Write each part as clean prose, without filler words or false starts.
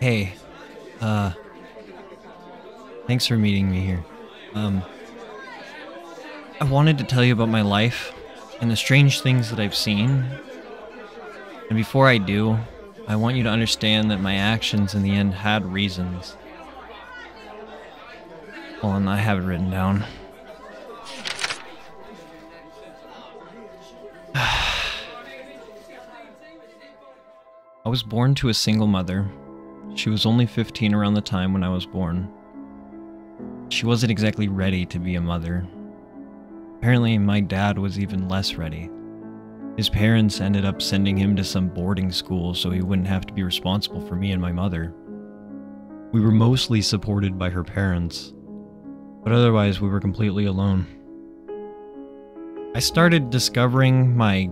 Hey, uh, thanks for meeting me here. Um, I wanted to tell you about my life and the strange things that I've seen. And before I do, I want you to understand that my actions in the end had reasons. Well, and I have it written down. I was born to a single mother. She was only 15 around the time when I was born. She wasn't exactly ready to be a mother. Apparently, my dad was even less ready. His parents ended up sending him to some boarding school so he wouldn't have to be responsible for me and my mother. We were mostly supported by her parents, but otherwise we were completely alone. I started discovering my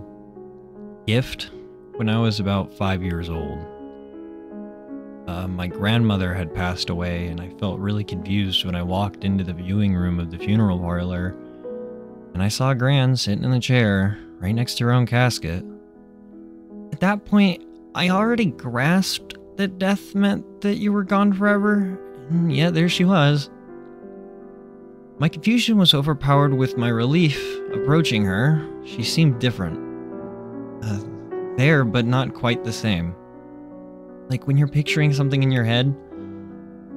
gift when I was about 5 years old. My grandmother had passed away, and I felt really confused when I walked into the viewing room of the funeral parlor, and I saw Gran sitting in the chair right next to her own casket. At that point, I already grasped that death meant that you were gone forever, and yet there she was. My confusion was overpowered with my relief approaching her. She seemed different. There, but not quite the same. Like when you're picturing something in your head,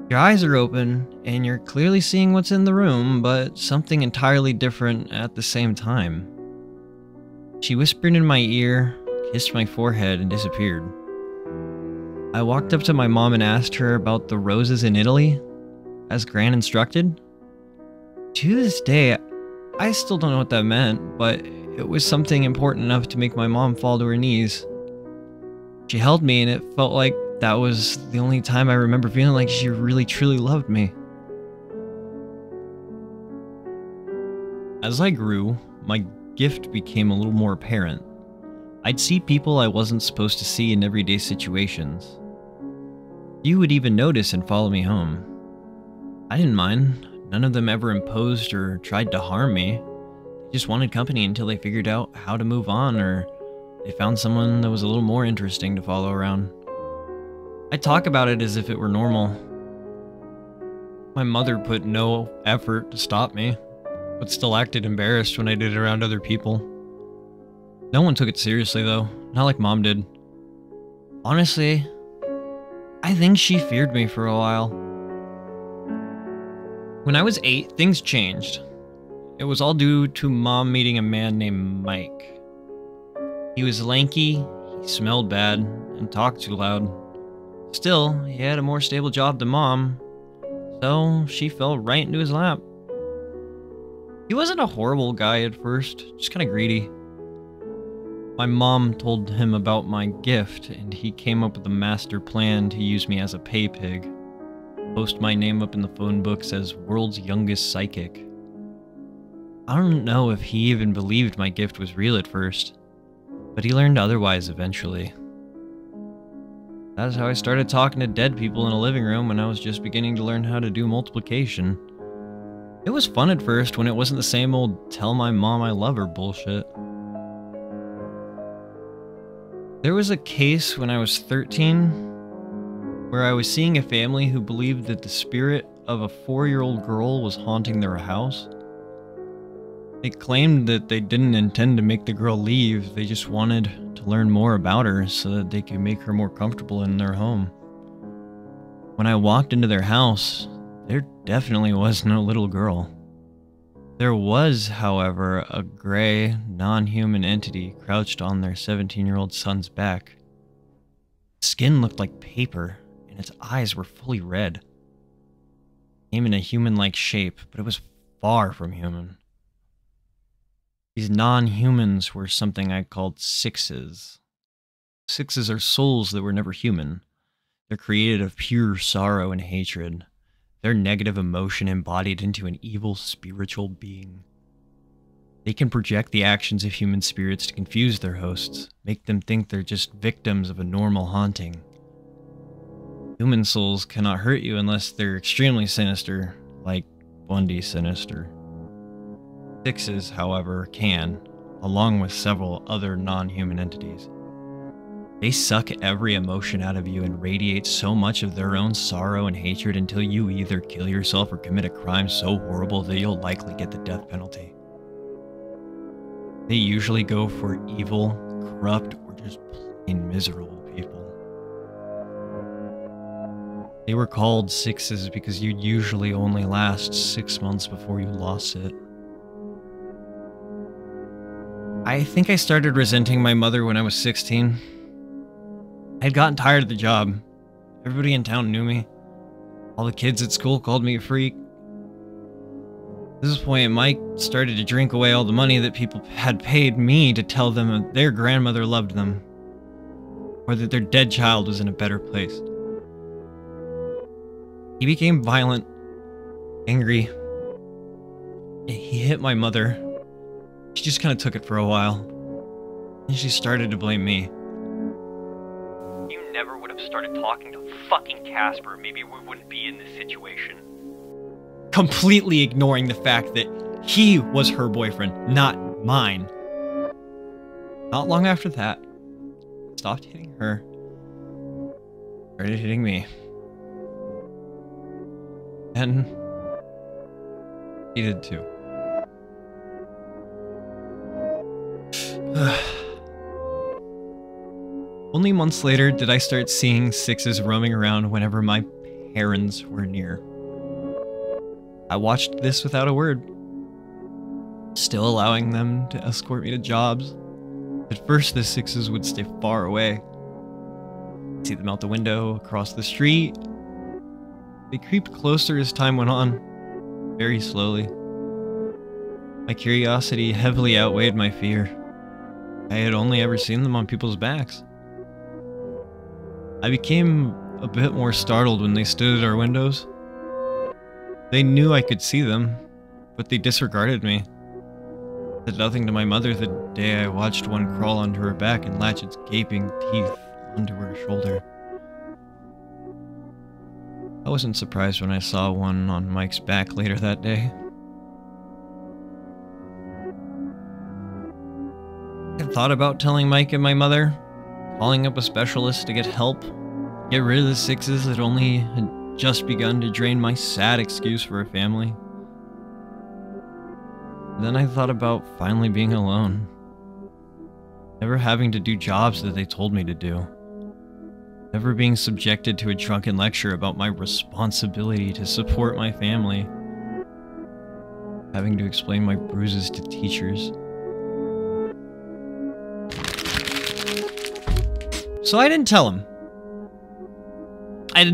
your eyes are open and you're clearly seeing what's in the room, but something entirely different at the same time. She whispered in my ear, kissed my forehead, and disappeared. I walked up to my mom and asked her about the roses in Italy, as Gran instructed. To this day, I still don't know what that meant, but it was something important enough to make my mom fall to her knees. She held me, and it felt like that was the only time I remember feeling like she really truly loved me. As I grew, my gift became a little more apparent. I'd see people I wasn't supposed to see in everyday situations. You would even notice and follow me home. I didn't mind. None of them ever imposed or tried to harm me. They just wanted company until they figured out how to move on, or they found someone that was a little more interesting to follow around. I talk about it as if it were normal. My mother put no effort to stop me, but still acted embarrassed when I did it around other people. No one took it seriously though, not like Mom did. Honestly, I think she feared me for a while. When I was 8, things changed. It was all due to Mom meeting a man named Mike. He was lanky, he smelled bad, and talked too loud. Still, he had a more stable job than Mom, so she fell right into his lap. He wasn't a horrible guy at first, just kind of greedy. My mom told him about my gift, and he came up with a master plan to use me as a pay pig. Post my name up in the phone books as world's youngest psychic. I don't know if he even believed my gift was real at first, but he learned otherwise eventually. That's how I started talking to dead people in a living room when I was just beginning to learn how to do multiplication. It was fun at first when it wasn't the same old tell my mom I love her bullshit. There was a case when I was 13 where I was seeing a family who believed that the spirit of a 4-year-old girl was haunting their house. They claimed that they didn't intend to make the girl leave, they just wanted to learn more about her so that they could make her more comfortable in their home. When I walked into their house, there definitely was no little girl. There was, however, a gray, non-human entity crouched on their 17-year-old son's back. Its skin looked like paper, and its eyes were fully red. It came in a human-like shape, but it was far from human. These non-humans were something I called sixes. Sixes are souls that were never human. They're created of pure sorrow and hatred. They're negative emotion embodied into an evil spiritual being. They can project the actions of human spirits to confuse their hosts, make them think they're just victims of a normal haunting. Human souls cannot hurt you unless they're extremely sinister, like Bundy sinister. Sixes, however, can, along with several other non-human entities. They suck every emotion out of you and radiate so much of their own sorrow and hatred until you either kill yourself or commit a crime so horrible that you'll likely get the death penalty. They usually go for evil, corrupt, or just plain miserable people. They were called sixes because you'd usually only last 6 months before you lost it. I think I started resenting my mother when I was 16. I'd gotten tired of the job. Everybody in town knew me. All the kids at school called me a freak. At this point, Mike started to drink away all the money that people had paid me to tell them that their grandmother loved them, or that their dead child was in a better place. He became violent, angry. He hit my mother. She just kind of took it for a while, and she started to blame me. You never would have started talking to fucking Casper, maybe we wouldn't be in this situation. Completely ignoring the fact that he was her boyfriend, not mine. Not long after that, I stopped hitting her, started hitting me. And he did too. Only months later did I start seeing sixes roaming around whenever my parents were near. I watched this without a word, still allowing them to escort me to jobs. At first, the sixes would stay far away. I'd see them out the window, across the street. They creeped closer as time went on, very slowly. My curiosity heavily outweighed my fear. I had only ever seen them on people's backs. I became a bit more startled when they stood at our windows. They knew I could see them, but they disregarded me. Said nothing to my mother the day I watched one crawl onto her back and latch its gaping teeth onto her shoulder. I wasn't surprised when I saw one on Mike's back later that day. I thought about telling Mike and my mother, calling up a specialist to get help, get rid of the sixes that only had just begun to drain my sad excuse for a family. Then I thought about finally being alone. Never having to do jobs that they told me to do. Never being subjected to a drunken lecture about my responsibility to support my family. Having to explain my bruises to teachers. So I didn't tell him. I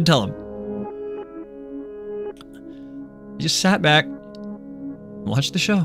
just sat back and watched the show.